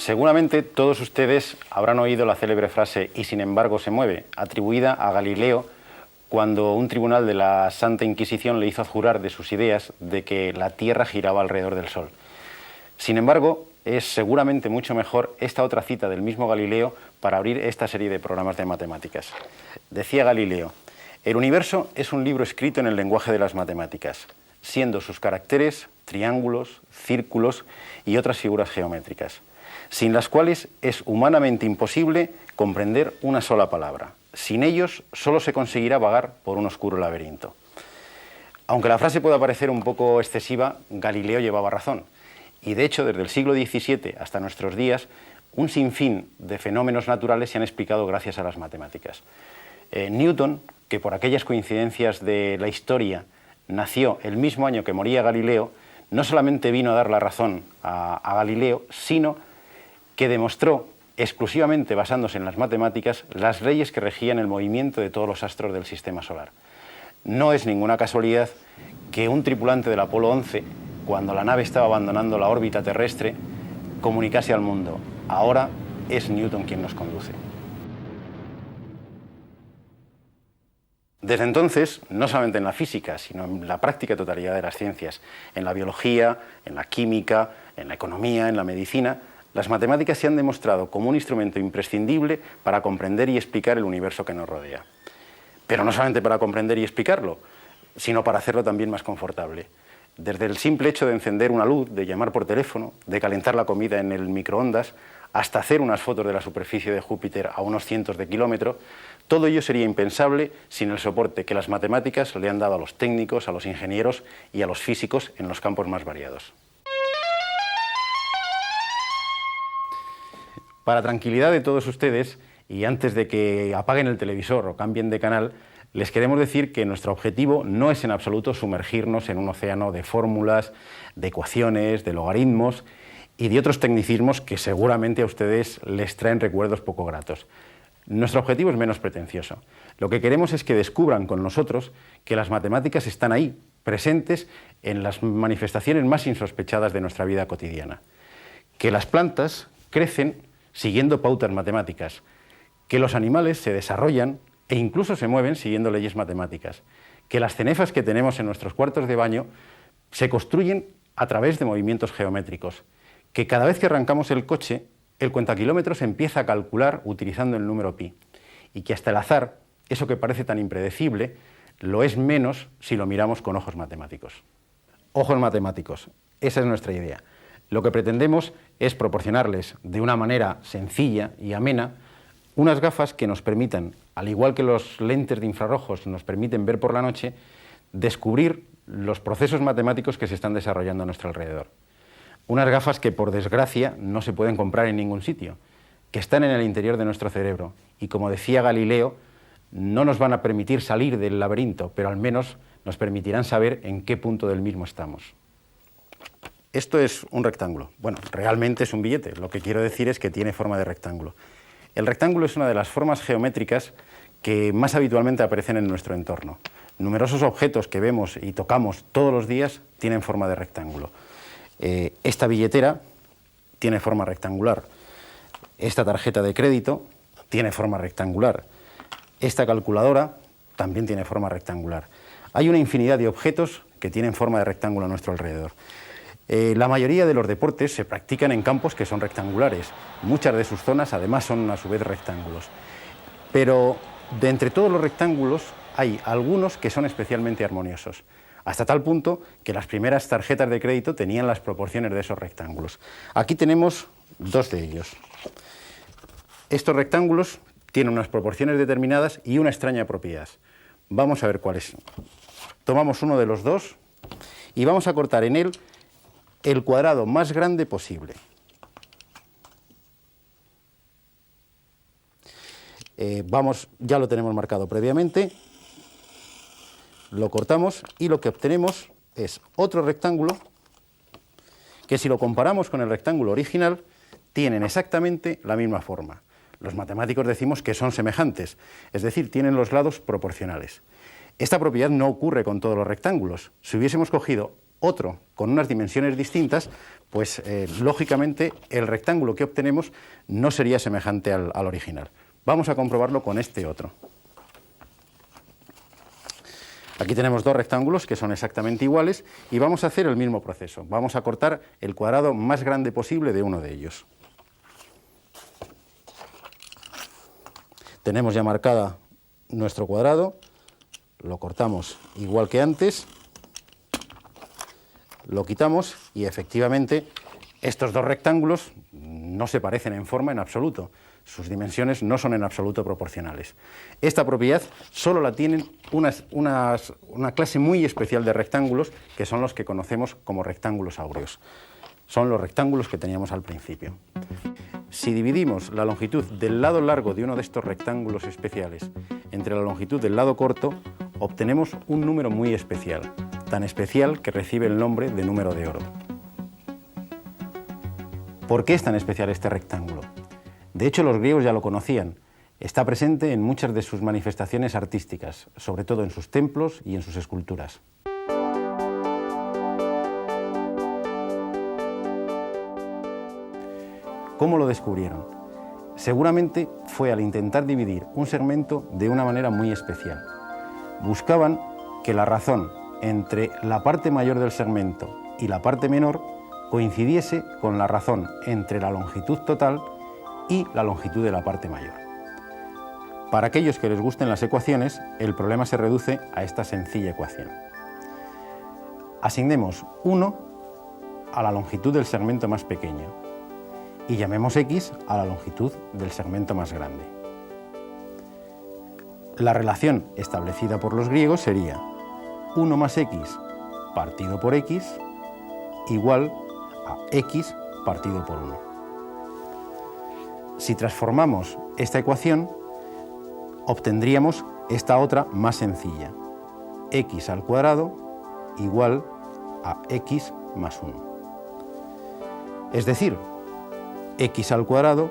Seguramente todos ustedes habrán oído la célebre frase «y sin embargo se mueve», atribuida a Galileo cuando un tribunal de la Santa Inquisición le hizo jurar de sus ideas de que la Tierra giraba alrededor del Sol. Sin embargo, es seguramente mucho mejor esta otra cita del mismo Galileo para abrir esta serie de programas de matemáticas. Decía Galileo: «El universo es un libro escrito en el lenguaje de las matemáticas, siendo sus caracteres triángulos, círculos y otras figuras geométricas, sin las cuales es humanamente imposible comprender una sola palabra. Sin ellos solo se conseguirá vagar por un oscuro laberinto». Aunque la frase pueda parecer un poco excesiva, Galileo llevaba razón. Y de hecho, desde el siglo XVII hasta nuestros días, un sinfín de fenómenos naturales se han explicado gracias a las matemáticas. Newton, que por aquellas coincidencias de la historia nació el mismo año que moría Galileo, no solamente vino a dar la razón a Galileo, sino que demostró, exclusivamente basándose en las matemáticas, las leyes que regían el movimiento de todos los astros del sistema solar. No es ninguna casualidad que un tripulante del Apolo 11, cuando la nave estaba abandonando la órbita terrestre, comunicase al mundo: ahora es Newton quien nos conduce. Desde entonces, no solamente en la física, sino en la práctica totalidad de las ciencias, en la biología, en la química, en la economía, en la medicina, las matemáticas se han demostrado como un instrumento imprescindible para comprender y explicar el universo que nos rodea. Pero no solamente para comprender y explicarlo, sino para hacerlo también más confortable. Desde el simple hecho de encender una luz, de llamar por teléfono, de calentar la comida en el microondas, hasta hacer unas fotos de la superficie de Júpiter a unos cientos de kilómetros, todo ello sería impensable sin el soporte que las matemáticas le han dado a los técnicos, a los ingenieros y a los físicos en los campos más variados. Para tranquilidad de todos ustedes, y antes de que apaguen el televisor o cambien de canal, les queremos decir que nuestro objetivo no es en absoluto sumergirnos en un océano de fórmulas, de ecuaciones, de logaritmos y de otros tecnicismos que seguramente a ustedes les traen recuerdos poco gratos. Nuestro objetivo es menos pretencioso. Lo que queremos es que descubran con nosotros que las matemáticas están ahí, presentes en las manifestaciones más insospechadas de nuestra vida cotidiana. Que las plantas crecen siguiendo pautas matemáticas, que los animales se desarrollan e incluso se mueven siguiendo leyes matemáticas, que las cenefas que tenemos en nuestros cuartos de baño se construyen a través de movimientos geométricos, que cada vez que arrancamos el coche, el cuentakilómetros empieza a calcular utilizando el número pi, y que hasta el azar, eso que parece tan impredecible, lo es menos si lo miramos con ojos matemáticos. Ojos matemáticos, esa es nuestra idea. Lo que pretendemos es proporcionarles de una manera sencilla y amena unas gafas que nos permitan, al igual que los lentes de infrarrojos nos permiten ver por la noche, descubrir los procesos matemáticos que se están desarrollando a nuestro alrededor. Unas gafas que, por desgracia, no se pueden comprar en ningún sitio, que están en el interior de nuestro cerebro y, como decía Galileo, no nos van a permitir salir del laberinto, pero al menos nos permitirán saber en qué punto del mismo estamos. Esto es un rectángulo. Bueno, realmente es un billete. Lo que quiero decir es que tiene forma de rectángulo. El rectángulo es una de las formas geométricas que más habitualmente aparecen en nuestro entorno. Numerosos objetos que vemos y tocamos todos los días tienen forma de rectángulo. Esta billetera tiene forma rectangular. Esta tarjeta de crédito tiene forma rectangular. Esta calculadora también tiene forma rectangular. Hay una infinidad de objetos que tienen forma de rectángulo a nuestro alrededor. La mayoría de los deportes se practican en campos que son rectangulares. Muchas de sus zonas además son a su vez rectángulos. Pero de entre todos los rectángulos hay algunos que son especialmente armoniosos, hasta tal punto que las primeras tarjetas de crédito tenían las proporciones de esos rectángulos. Aquí tenemos dos de ellos. Estos rectángulos tienen unas proporciones determinadas y una extraña propiedad. Vamos a ver cuáles son. Tomamos uno de los dos y vamos a cortar en él el cuadrado más grande posible. Ya lo tenemos marcado previamente, lo cortamos y lo que obtenemos es otro rectángulo que, si lo comparamos con el rectángulo original, tienen exactamente la misma forma. Los matemáticos decimos que son semejantes, es decir, tienen los lados proporcionales. Esta propiedad no ocurre con todos los rectángulos. Si hubiésemos cogido otro con unas dimensiones distintas, pues lógicamente el rectángulo que obtenemos no sería semejante al original. Vamos a comprobarlo con este otro. Aquí tenemos dos rectángulos que son exactamente iguales y vamos a hacer el mismo proceso. Vamos a cortar el cuadrado más grande posible de uno de ellos. Tenemos ya marcada nuestro cuadrado, lo cortamos igual que antes, lo quitamos y efectivamente estos dos rectángulos no se parecen en forma en absoluto. Sus dimensiones no son en absoluto proporcionales. Esta propiedad solo la tienen una clase muy especial de rectángulos, que son los que conocemos como rectángulos áureos. Son los rectángulos que teníamos al principio. Si dividimos la longitud del lado largo de uno de estos rectángulos especiales entre la longitud del lado corto, obtenemos un número muy especial, tan especial que recibe el nombre de número de oro. ¿Por qué es tan especial este rectángulo? De hecho, los griegos ya lo conocían. Está presente en muchas de sus manifestaciones artísticas, sobre todo en sus templos y en sus esculturas. ¿Cómo lo descubrieron? Seguramente fue al intentar dividir un segmento de una manera muy especial. Buscaban que la razón entre la parte mayor del segmento y la parte menor coincidiese con la razón entre la longitud total y la longitud de la parte mayor. Para aquellos que les gusten las ecuaciones, el problema se reduce a esta sencilla ecuación. Asignemos 1 a la longitud del segmento más pequeño y llamemos x a la longitud del segmento más grande. La relación establecida por los griegos sería 1 más x partido por x igual a x partido por 1. Si transformamos esta ecuación, obtendríamos esta otra más sencilla, x al cuadrado igual a x más 1. Es decir, x al cuadrado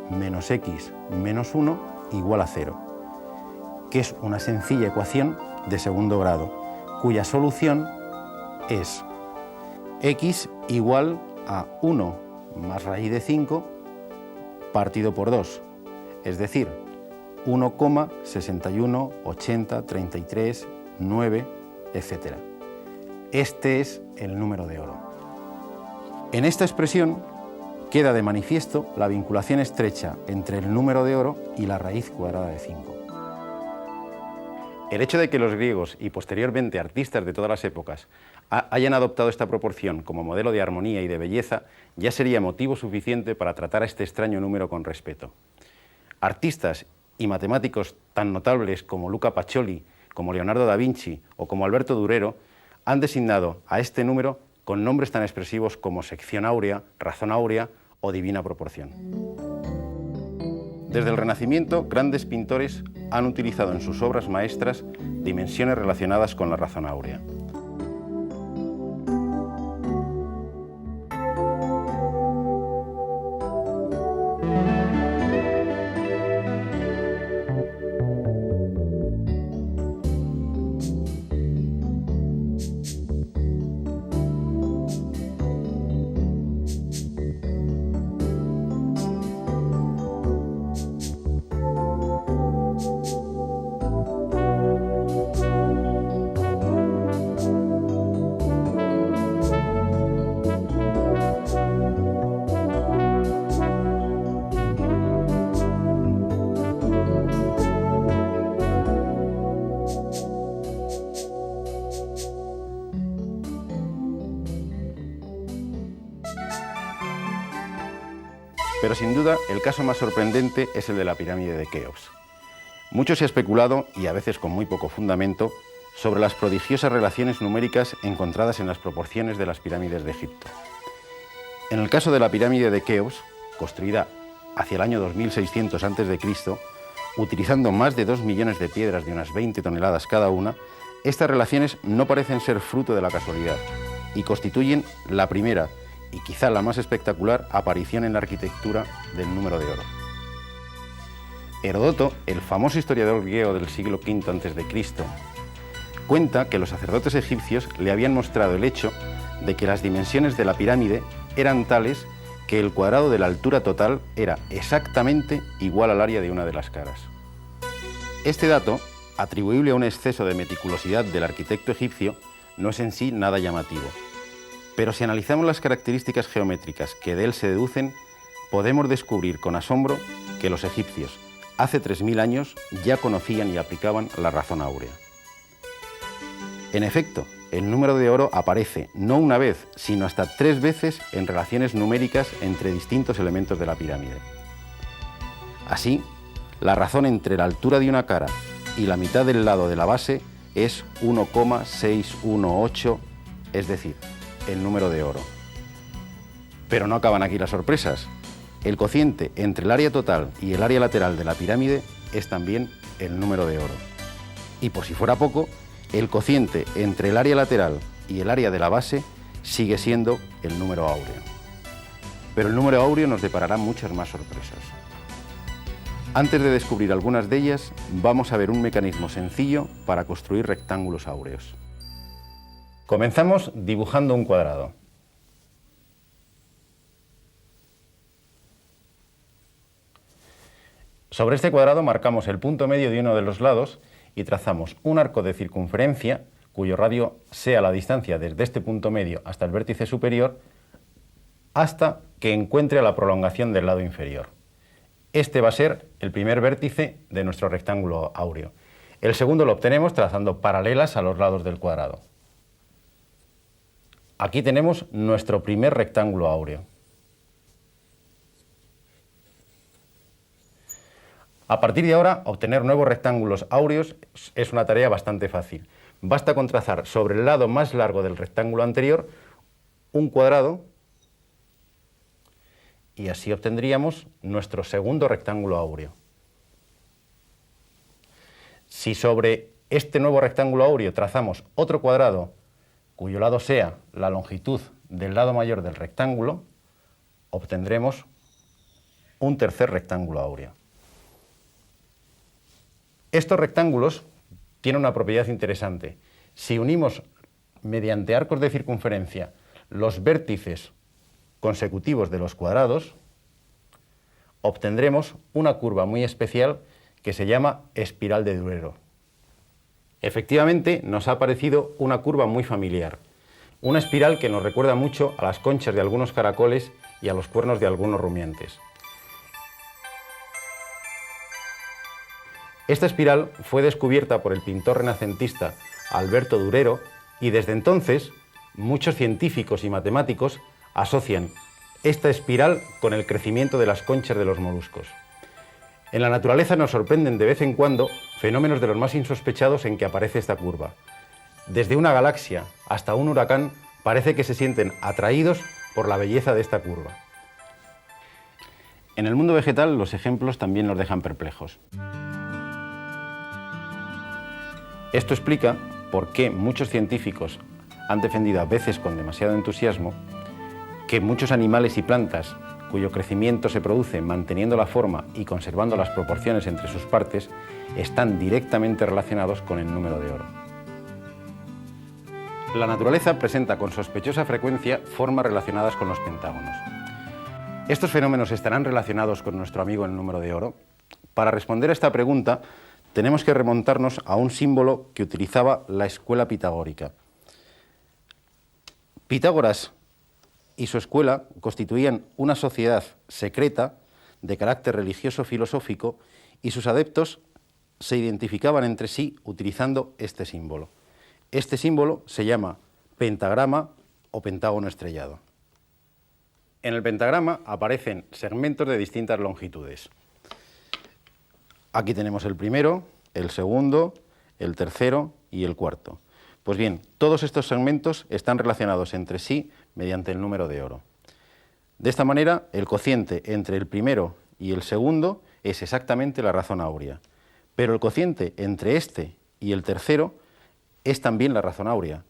menos x menos 1 igual a 0, que es una sencilla ecuación de segundo grado, cuya solución es x igual a 1 más raíz de 5 partido por 2, es decir, 1,61, 80, 33, 9, etc. Este es el número de oro. En esta expresión queda de manifiesto la vinculación estrecha entre el número de oro y la raíz cuadrada de 5. El hecho de que los griegos y posteriormente artistas de todas las épocas hayan adoptado esta proporción como modelo de armonía y de belleza ya sería motivo suficiente para tratar a este extraño número con respeto. Artistas y matemáticos tan notables como Luca Pacioli, como Leonardo da Vinci o como Alberto Durero han designado a este número con nombres tan expresivos como sección áurea, razón áurea o divina proporción. Desde el Renacimiento, grandes pintores han utilizado en sus obras maestras dimensiones relacionadas con la razón áurea. Pero sin duda el caso más sorprendente es el de la pirámide de Keops. Mucho se ha especulado, y a veces con muy poco fundamento, sobre las prodigiosas relaciones numéricas encontradas en las proporciones de las pirámides de Egipto. En el caso de la pirámide de Keops, construida hacia el año 2600 a.C., utilizando más de 2 millones de piedras de unas 20 toneladas cada una, estas relaciones no parecen ser fruto de la casualidad y constituyen la primera y quizá la más espectacular aparición en la arquitectura del número de oro. Heródoto, el famoso historiador griego del siglo V a.C., Cuenta que los sacerdotes egipcios le habían mostrado el hecho de que las dimensiones de la pirámide eran tales que el cuadrado de la altura total era exactamente igual al área de una de las caras. Este dato, atribuible a un exceso de meticulosidad del arquitecto egipcio, no es en sí nada llamativo. Pero si analizamos las características geométricas que de él se deducen, podemos descubrir con asombro que los egipcios, hace 3000 años, ya conocían y aplicaban la razón áurea. En efecto, el número de oro aparece no una vez, sino hasta 3 veces en relaciones numéricas entre distintos elementos de la pirámide. Así, la razón entre la altura de una cara y la mitad del lado de la base es 1,618, es decir, el número de oro. Pero no acaban aquí las sorpresas. El cociente entre el área total y el área lateral de la pirámide es también el número de oro. Y por si fuera poco, el cociente entre el área lateral y el área de la base sigue siendo el número áureo. Pero el número áureo nos deparará muchas más sorpresas. Antes de descubrir algunas de ellas, vamos a ver un mecanismo sencillo para construir rectángulos áureos. Comenzamos dibujando un cuadrado. Sobre este cuadrado marcamos el punto medio de uno de los lados y trazamos un arco de circunferencia cuyo radio sea la distancia desde este punto medio hasta el vértice superior hasta que encuentre a la prolongación del lado inferior. Este va a ser el primer vértice de nuestro rectángulo áureo. El segundo lo obtenemos trazando paralelas a los lados del cuadrado. Aquí tenemos nuestro primer rectángulo áureo. A partir de ahora, obtener nuevos rectángulos áureos es una tarea bastante fácil. Basta con trazar sobre el lado más largo del rectángulo anterior un cuadrado y así obtendríamos nuestro segundo rectángulo áureo. Si sobre este nuevo rectángulo áureo trazamos otro cuadrado cuyo lado sea la longitud del lado mayor del rectángulo, obtendremos un tercer rectángulo áureo. Estos rectángulos tienen una propiedad interesante. Si unimos mediante arcos de circunferencia los vértices consecutivos de los cuadrados, obtendremos una curva muy especial que se llama espiral de Durero. Efectivamente, nos ha parecido una curva muy familiar, una espiral que nos recuerda mucho a las conchas de algunos caracoles y a los cuernos de algunos rumiantes. Esta espiral fue descubierta por el pintor renacentista Alberto Durero y desde entonces muchos científicos y matemáticos asocian esta espiral con el crecimiento de las conchas de los moluscos. En la naturaleza nos sorprenden de vez en cuando fenómenos de los más insospechados en que aparece esta curva. Desde una galaxia hasta un huracán parece que se sienten atraídos por la belleza de esta curva. En el mundo vegetal los ejemplos también nos dejan perplejos. Esto explica por qué muchos científicos han defendido a veces con demasiado entusiasmo que muchos animales y plantas cuyo crecimiento se produce manteniendo la forma y conservando las proporciones entre sus partes están directamente relacionados con el número de oro. La naturaleza presenta con sospechosa frecuencia formas relacionadas con los pentágonos. ¿Estos fenómenos estarán relacionados con nuestro amigo el número de oro? Para responder a esta pregunta, tenemos que remontarnos a un símbolo que utilizaba la escuela pitagórica. Pitágoras y su escuela constituían una sociedad secreta de carácter religioso-filosófico y sus adeptos se identificaban entre sí utilizando este símbolo. Este símbolo se llama pentagrama o pentágono estrellado. En el pentagrama aparecen segmentos de distintas longitudes. Aquí tenemos el primero, el segundo, el tercero y el cuarto. Pues bien, todos estos segmentos están relacionados entre sí mediante el número de oro. De esta manera, el cociente entre el primero y el segundo es exactamente la razón áurea, pero el cociente entre este y el tercero es también la razón áurea.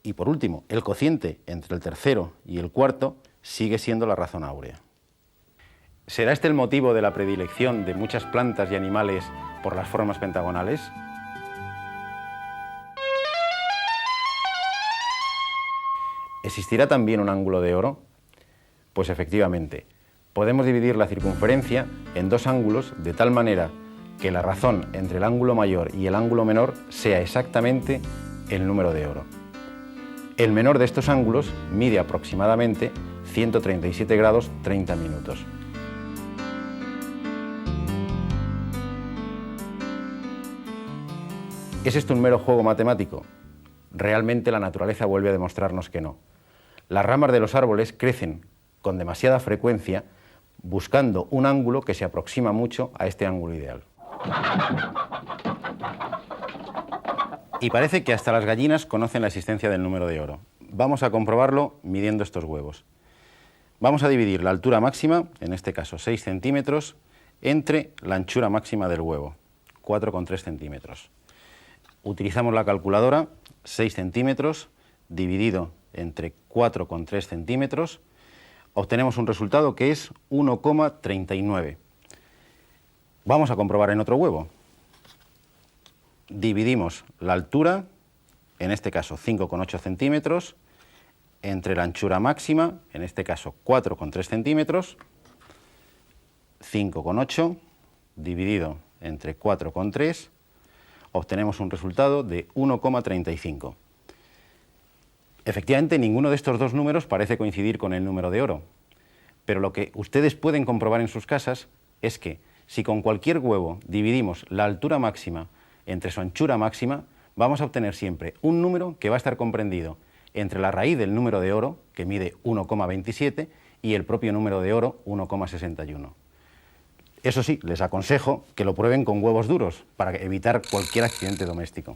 Y por último, el cociente entre el tercero y el cuarto sigue siendo la razón áurea. ¿Será este el motivo de la predilección de muchas plantas y animales por las formas pentagonales? ¿Existirá también un ángulo de oro? Pues efectivamente, podemos dividir la circunferencia en dos ángulos de tal manera que la razón entre el ángulo mayor y el ángulo menor sea exactamente el número de oro. El menor de estos ángulos mide aproximadamente 137 grados 30 minutos. ¿Es esto un mero juego matemático? Realmente la naturaleza vuelve a demostrarnos que no. Las ramas de los árboles crecen con demasiada frecuencia buscando un ángulo que se aproxima mucho a este ángulo ideal. Y parece que hasta las gallinas conocen la existencia del número de oro. Vamos a comprobarlo midiendo estos huevos. Vamos a dividir la altura máxima, en este caso 6 centímetros, entre la anchura máxima del huevo, 4,3 centímetros. Utilizamos la calculadora, 6 centímetros dividido entre 4,3 centímetros, obtenemos un resultado que es 1,39. Vamos a comprobar en otro huevo. Dividimos la altura, en este caso 5,8 centímetros, entre la anchura máxima, en este caso 4,3 centímetros, 5,8 dividido entre 4,3, obtenemos un resultado de 1,35. Efectivamente, ninguno de estos dos números parece coincidir con el número de oro, pero lo que ustedes pueden comprobar en sus casas es que si con cualquier huevo dividimos la altura máxima entre su anchura máxima, vamos a obtener siempre un número que va a estar comprendido entre la raíz del número de oro, que mide 1,27, y el propio número de oro, 1,61. Eso sí, les aconsejo que lo prueben con huevos duros para evitar cualquier accidente doméstico.